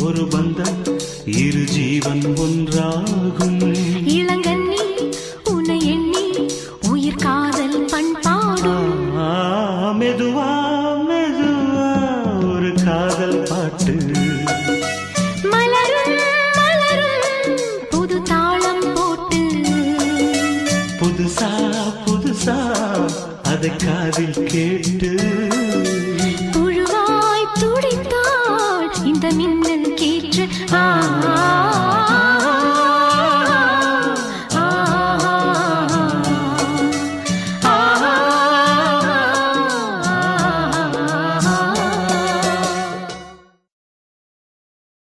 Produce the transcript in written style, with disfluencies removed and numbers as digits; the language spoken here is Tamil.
ஒரு பந்தம் இரு ஜீவன் ஒன்றாகும். இளங்கண்ணி உன்னை எண்ணி உயிர் காதல் பண்பாடும். மெதுவா மெதுவா ஒரு காதல் பாட்டு. மலரும் மலரும் புது தாளம் போட்டு. புதுசா புதுசா அதை காதில் கேட்டு. புழுவாய் துடித்தாள் இந்த மின்னல் கேற்று.